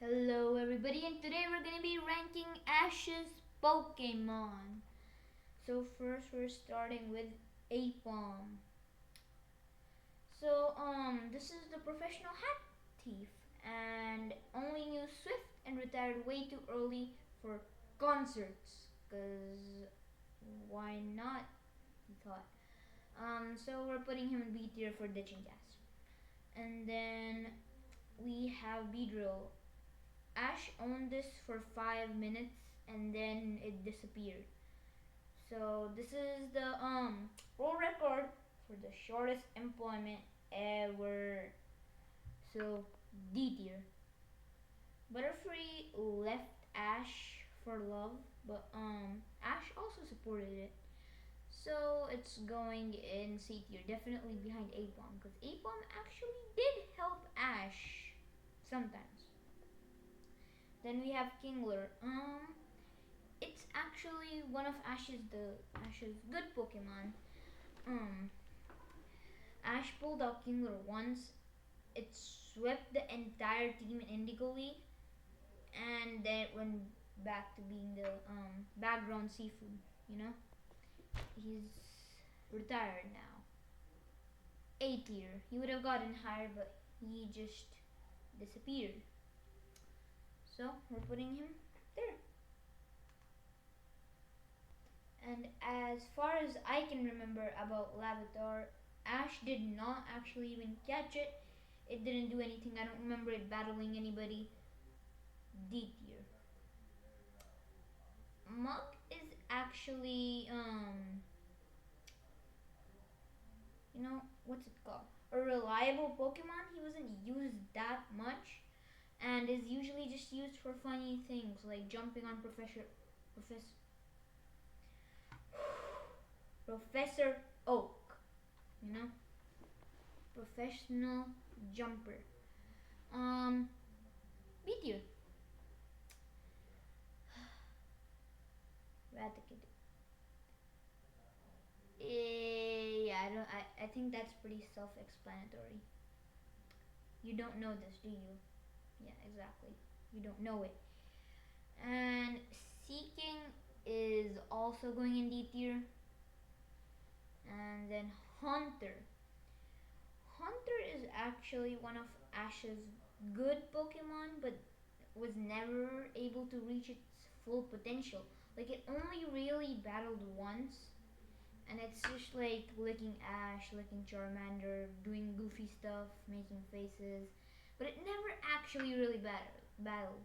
Hello everybody, and today we're gonna be ranking Ash's Pokémon. So first we're starting with Apom. This is the professional hat thief and only knew Swift and retired way too early for concerts. Cause why not? He thought. So we're putting him in B tier for ditching gas. And then we have Beedrill. Ash owned this for 5 minutes and then it disappeared. So this is the world record for the shortest employment ever. So D tier. Butterfree left Ash for love, but Ash also supported it. So it's going in C tier, definitely behind Apom, because Apom actually did help Ash sometimes. Then we have Kingler. It's actually one of Ash's good Pokemon. Um, Ash pulled out Kingler once. It swept the entire team in Indigo League, and then it went back to being the background seafood. You know, he's retired now. A tier. He would have gotten higher, but he just disappeared. So we're putting him there. And as far as I can remember about Lavatar, Ash did not actually even catch it. It didn't do anything. I don't remember it battling anybody. D tier. Muk is actually what's it called? A reliable Pokemon. He wasn't used that much and is usually just used for funny things like jumping on Professor Oak, you know, professional jumper. Beat you, Raticate. Yeah, I don't. I think that's pretty self-explanatory. You don't know this, do you? Yeah, exactly. You don't know it. And Seeking is also going in D tier. And then Haunter. Haunter is actually one of Ash's good Pokemon, but was never able to reach its full potential. Like, it only really battled once, and it's just like licking Ash, licking Charmander, doing goofy stuff, making faces, but it never actually really battled.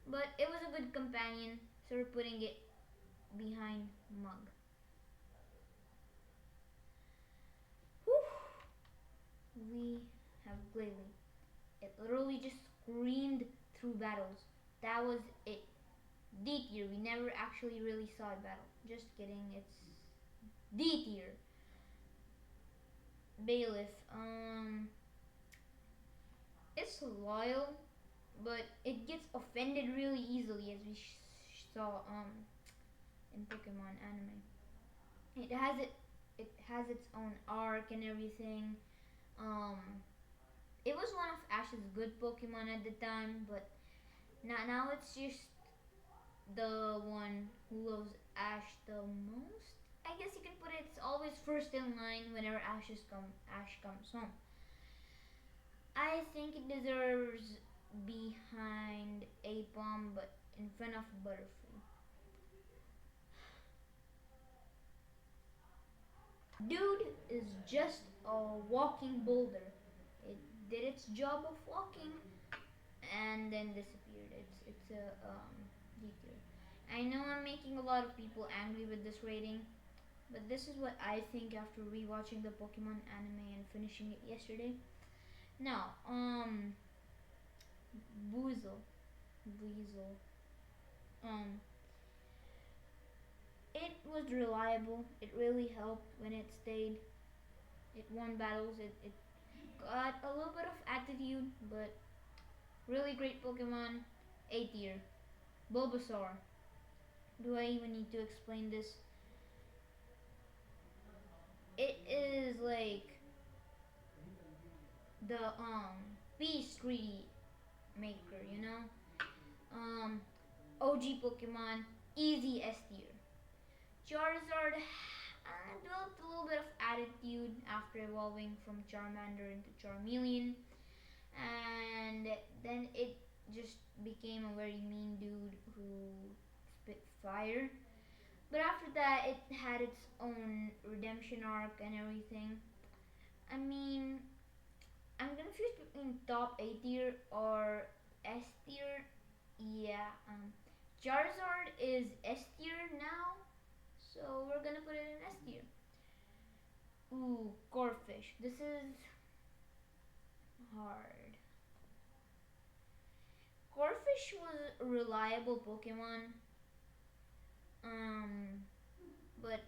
But it was a good companion, so we're putting it behind Mug. Whew. We have Glalie. It literally just screamed through battles. That was it. D tier. We never actually really saw it battle. Just kidding. It's D tier. Bailiff. It's loyal, but it gets offended really easily, as we saw in Pokemon anime. It has it. It has its own arc and everything. Um, it was one of Ash's good Pokemon at the time, but now it's just the one who loves Ash the most. I guess you can put it. It's always first in line whenever Ash comes home. I think it deserves behind Apom, but in front of Butterfree. Dude is just a walking boulder. It did its job of walking and then disappeared. It's a detail. I know I'm making a lot of people angry with this rating, but this is what I think after rewatching the Pokemon anime and finishing it yesterday. Now, Buizel. Um, it was reliable. It really helped when it stayed. It won battles. It got a little bit of attitude, but really great Pokemon. A tier. Bulbasaur. Do I even need to explain this? It is like the Beast 3D. maker, you know? Um, OG Pokemon, easy S tier. Charizard developed a little bit of attitude after evolving from Charmander into Charmeleon, and then it just became a very mean dude who spit fire. But after that, it had its own redemption arc and everything. I mean, I'm confused between top A tier or S tier. Yeah, Charizard is S tier now, so we're gonna put it in S tier. Ooh, Corphish. This is hard. Corphish was a reliable Pokemon, um, but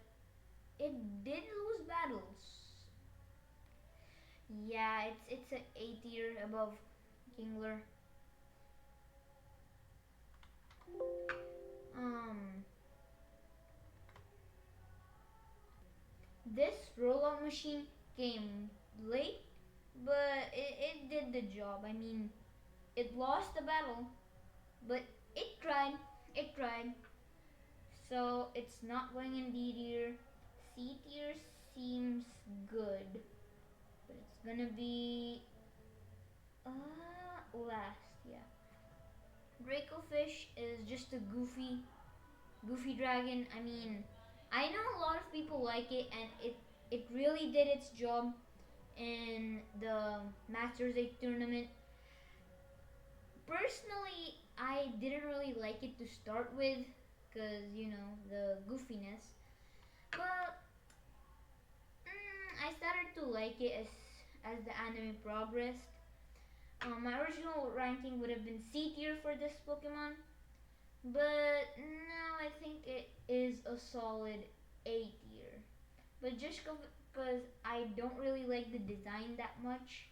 it did lose battles. Yeah, it's a A tier above Kingler. Um, this rollout machine came late, but it did the job. I mean, it lost the battle, but it tried. It tried. So it's not going in D tier. C tier seems good, but it's gonna be last. Yeah, Dracofish is just a goofy dragon. I mean, I know a lot of people like it, and it really did its job in the Masters 8 tournament. Personally, I didn't really like it to start with, because you know the goofiness. But I started to like it as the anime progressed. My original ranking would have been C tier for this Pokemon, but now I think it is a solid A tier. But just because I don't really like the design that much,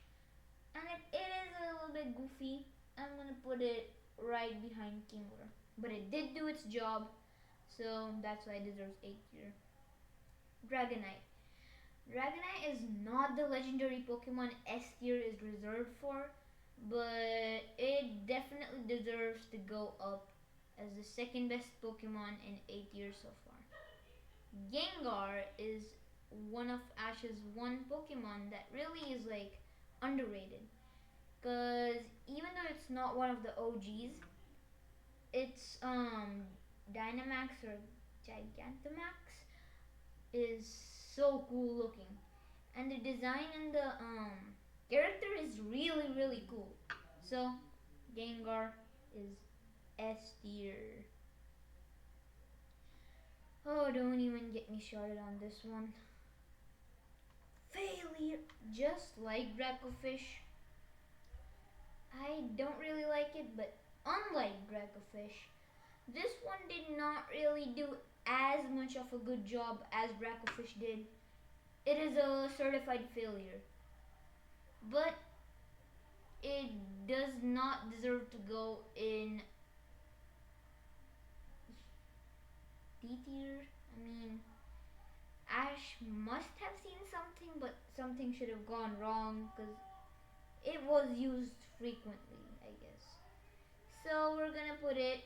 and it is a little bit goofy, I'm gonna put it right behind Kingler. But it did do its job, so that's why it deserves A tier. Dragonite. Dragonite is not the legendary Pokemon S tier is reserved for, but it definitely deserves to go up as the second best Pokemon in 8 years so far. Gengar is one of Ash's one Pokemon that really is like underrated. Cause even though it's not one of the OGs, its Dynamax or Gigantamax is so cool looking. And the design and the character is really cool. So Gengar is S tier. Oh, don't even get me started on this one. Failure, just like Dracofish. I don't really like it, but unlike Dracofish, this one did not really do as much of a good job as Dracofish did. It is a certified failure, but it does not deserve to go in D tier. I mean, Ash must have seen something, but something should have gone wrong because it was used frequently, I guess. So we're gonna put it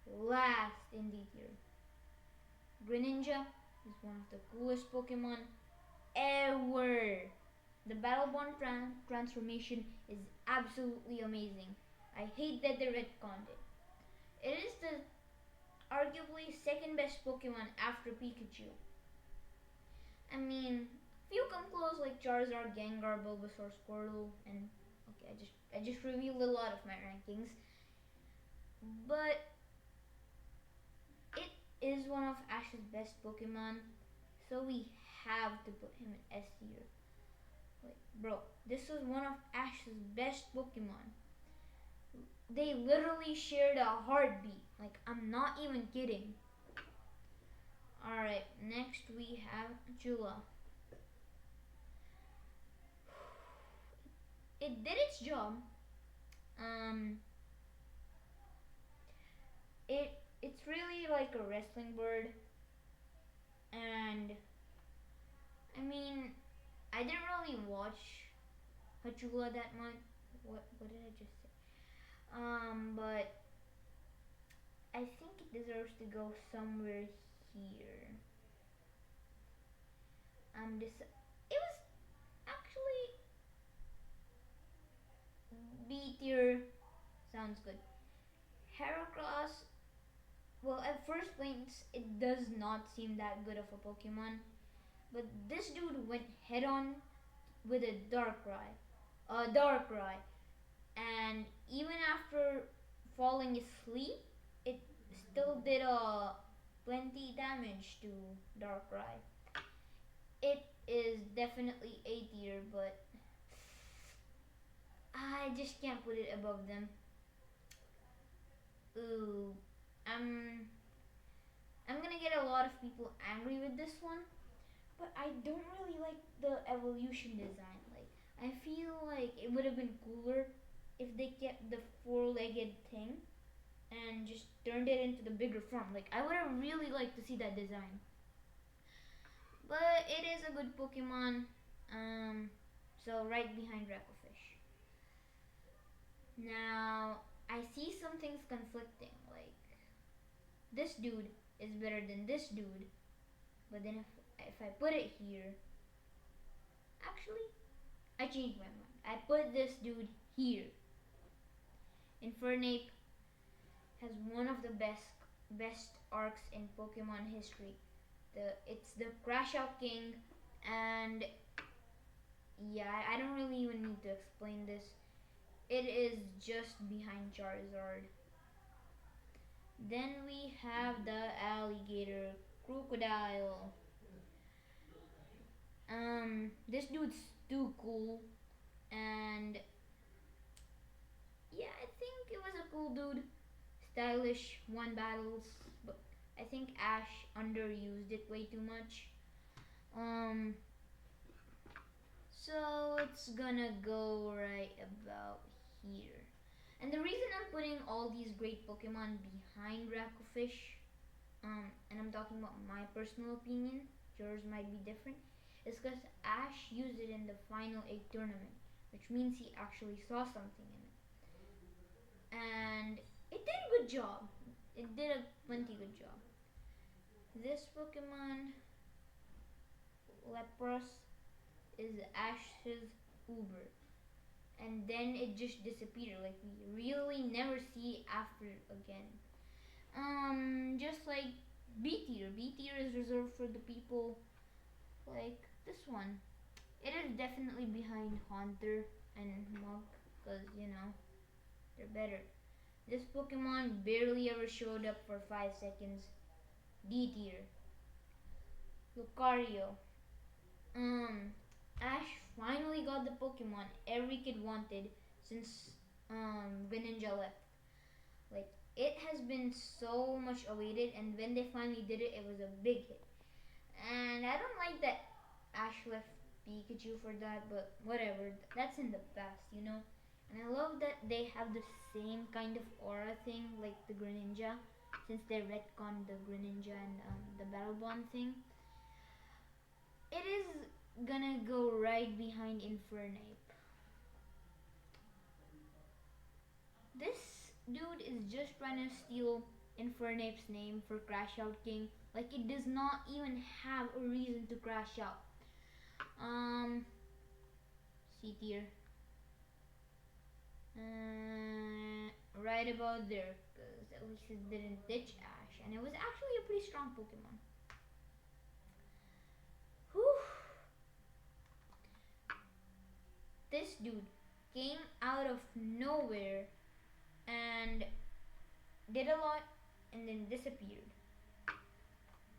last in D tier. Greninja is one of the coolest Pokemon ever. The Battleborn transformation is absolutely amazing. I hate that they retconned it. It is the arguably second best Pokemon after Pikachu. I mean, few come close like Charizard, Gengar, Bulbasaur, Squirtle, and okay, I just revealed a lot of my rankings, but it is one of Ash's best Pokemon, so we have to put him in S tier. Like, bro, this was one of Ash's best Pokemon. They literally shared a heartbeat. Like, I'm not even kidding. Alright, next we have Jula. It did its job. Um, it's really like a wrestling bird, and I mean, I didn't really watch Hachula that much. What did I just say? But I think it deserves to go somewhere here. It was actually B tier. Sounds good. Heracross. Well, at first glance, it does not seem that good of a Pokemon. But this dude went head on with a Darkrai, and even after falling asleep, it still did plenty damage to Darkrai. It is definitely A tier, but I just can't put it above them. Ooh, I'm I'm gonna get a lot of people angry with this one, but I don't really like the evolution design. Like, I feel like it would have been cooler if they kept the four-legged thing and just turned it into the bigger form. Like, I would have really liked to see that design. But it is a good Pokemon. So right behind Rakofish. Now, I see some things conflicting. Like, this dude is better than this dude. But then if I put it here, actually, I changed my mind. I put this dude here. Infernape has one of the best arcs in Pokemon history. It's the Crash Out King, and yeah, I don't really even need to explain this. It is just behind Charizard. Then we have the alligator crocodile. This dude's too cool, and yeah, I think it was a cool dude. Stylish, won battles, but I think Ash underused it way too much. Um, so it's gonna go right about here. And the reason I'm putting all these great Pokemon behind Rakofish, and I'm talking about my personal opinion, yours might be different, is because Ash used it in the Final 8 tournament, which means he actually saw something in it. And it did a good job. It did a plenty good job. This Pokemon, Lepros, is Ash's Uber. And then it just disappeared. Like, we really never see after again. Just like B tier. B tier is reserved for the people like this one. It is definitely behind Haunter and Mug, because, they're better. This Pokemon barely ever showed up for 5 seconds. D tier. Lucario. Ash finally got the Pokemon every kid wanted since Greninja left. Like, it has been so much awaited, and when they finally did it, it was a big hit. And I don't like that Ash left Pikachu for that, but whatever. That's in the past. And I love that they have the same kind of aura thing like the Greninja, since they retconned the Greninja and the Battle Bond thing. It is gonna go right behind Infernape. This dude is just trying to steal Infernape's name for Crash Out King. Like, it does not even have a reason to crash out. C tier. Right about there, because at least it didn't ditch Ash, and it was actually a pretty strong Pokemon. Whew. This dude came out of nowhere and did a lot and then disappeared.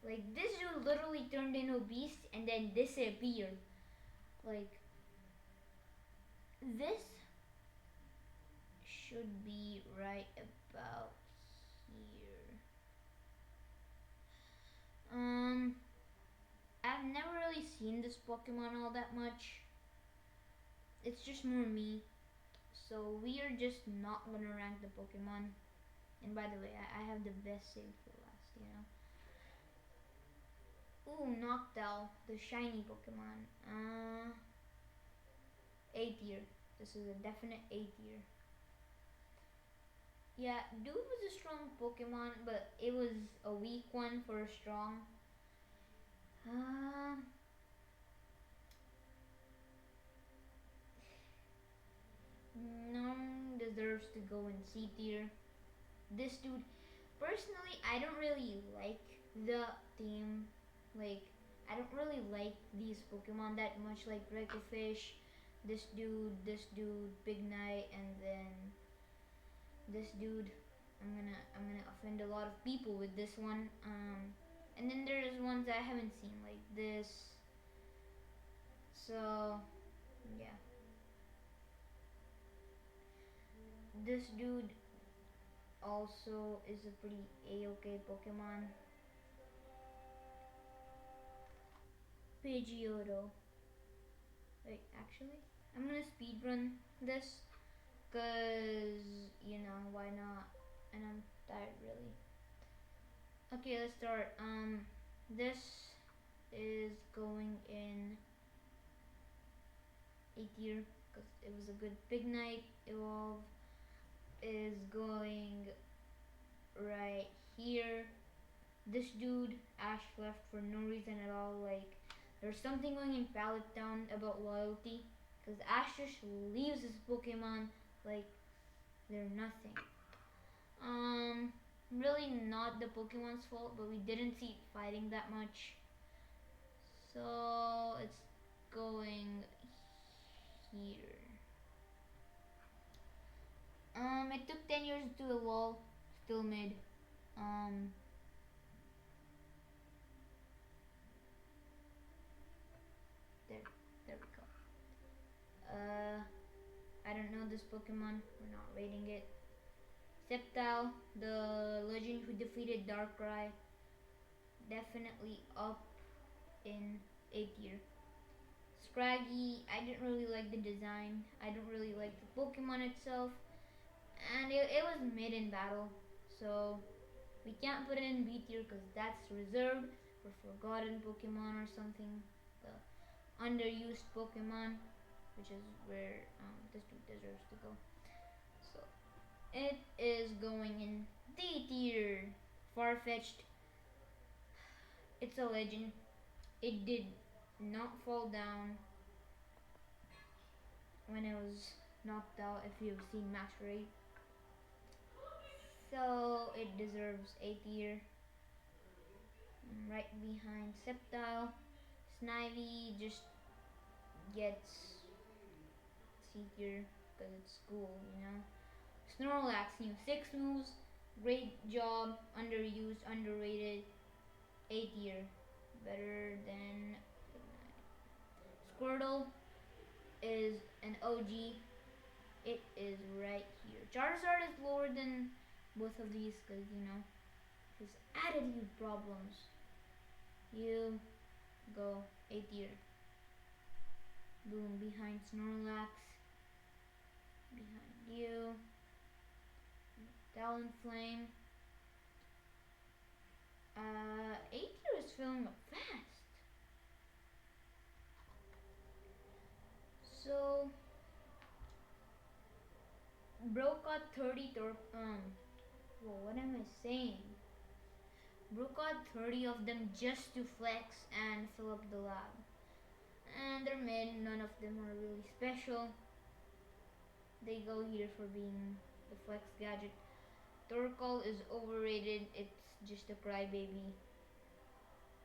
Like, this dude literally turned into a beast and then disappeared. Like, this should be right about here. I've never really seen this Pokemon all that much. It's just more me. So we are just not gonna rank the Pokemon. And by the way, I have the best save for last. Ooh, Noctowl, the shiny Pokemon. A tier. This is a definite A tier. Yeah, Dude was a strong Pokemon, but it was a weak one for a strong. Um, None deserves to go in C tier. This dude, personally, I don't really like the theme. Like, I don't really like these Pokemon that much. Like Fish, this dude, Big Knight, and then this dude. I'm gonna offend a lot of people with this one. And then there's ones I haven't seen like this. So yeah, this dude also is a pretty a-okay Pokemon. Pidgeotto. Wait, actually, I'm gonna speedrun this, cause why not? And I'm tired really. Okay, let's start. This is going in A tier because it was a good Big Night evolve. Is going right here. This dude, Ash left for no reason at all. Like, there's something going in Pallet Town about loyalty. Because Ash just leaves his Pokemon like they're nothing. Um, Really not the Pokemon's fault, but we didn't see it fighting that much. So, it's going here. It took 10 years to evolve. Still mid. Um, there, there we go. I don't know this Pokemon. We're not rating it. Sceptile, the legend who defeated Darkrai, definitely up in A tier. Scraggy, I didn't really like the design. I don't really like the Pokemon itself. And it was mid in battle. So we can't put it in B tier because that's reserved for forgotten Pokemon or something. The underused Pokemon, which is where this dude deserves to go. So it is going in D tier. Farfetched. It's a legend. It did not fall down when it was knocked out. If you've seen Max Raid, so it deserves A tier. Right behind Sceptile. Snivy just gets C tier because it's cool. Snorlax new 6 moves. Great job. Underused, underrated. A tier. Better than Squirtle is an OG. It is right here. Charizard is lower than both of these because, his attitude problems. You go A tier. Boom, behind Snorlax. Behind you. Talonflame. A tier is filling up fast. So, bro got 30 whoa, what am I saying? Bro got 30 of them just to flex and fill up the lab. And they're mid, none of them are really special. They go here for being the flex gadget. Torkoal is overrated, it's just a crybaby.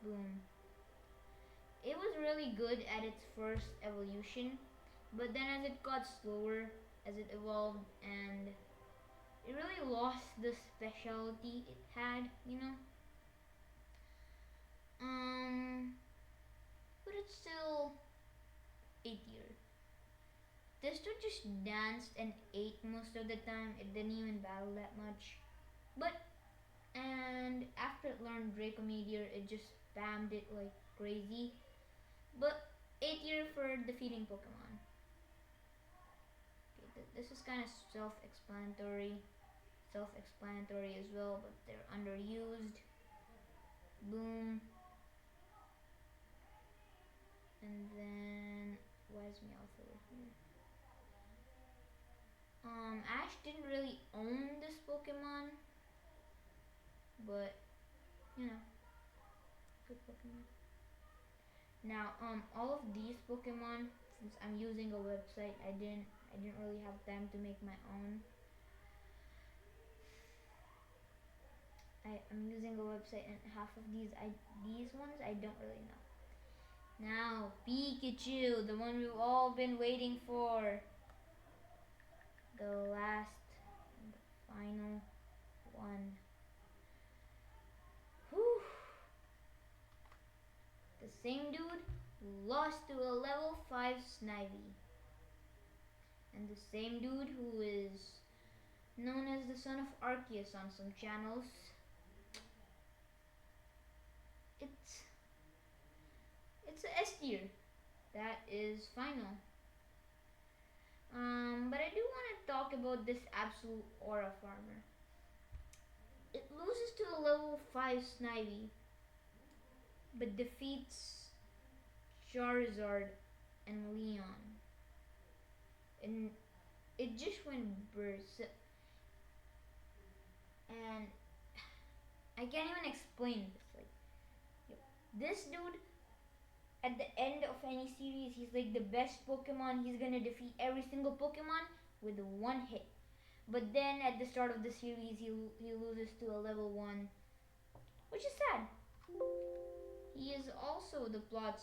Boom. It was really good at its first evolution, but then as it got slower, as it evolved, and it really lost the specialty it had. But it's still A tier. This dude just danced and ate most of the time. It didn't even battle that much. But and after it learned Draco Meteor, it just spammed it like crazy. But A tier for defeating Pokemon. Okay, this is kind of self-explanatory as well, but they're underused. Boom. And then why is Meowth over here? Ash didn't really own this Pokemon, but you know, good Pokemon. Now, all of these Pokemon, since I'm using a website, I didn't really have time to make my own. I'm using a website, and half of these ones I don't really know. Now, Pikachu, the one we've all been waiting for, the last, and the final one. Whew. The same dude who lost to a level 5 Snivy. And the same dude who is known as the son of Arceus on some channels. It's it's a S tier. That is final. But I do want to talk about this absolute aura farmer. It loses to a level 5 Snivy, but defeats Charizard and Leon. And it just went burst. And I can't even explain this. Like, this dude, at the end of any series, he's like the best Pokemon. He's gonna defeat every single Pokemon with one hit. But then at the start of the series, he loses to a level 1, which is sad. He is also the plot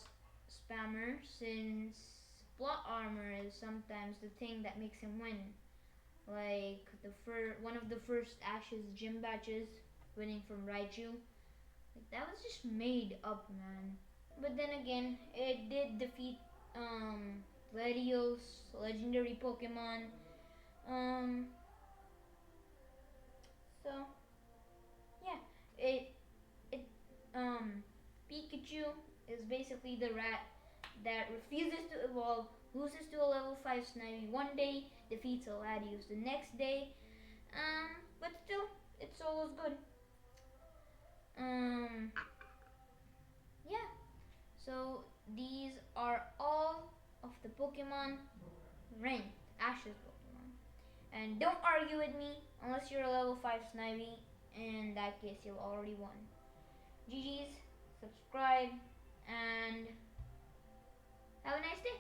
spammer, since plot armor is sometimes the thing that makes him win. Like one of the first Ash's gym batches, winning from Raichu. Like, that was just made up, man. But then again, it did defeat Latios, legendary Pokemon. Um, so yeah, it Pikachu is basically the rat that refuses to evolve, loses to a level 5 Snivy one day, defeats a Latios the next day. But still, it's always good. Yeah. So these are all of the Pokemon ranked, Ash's Pokemon. And don't argue with me unless you're a level 5 Snivy. In that case, you'll already won. GG's, subscribe, and have a nice day.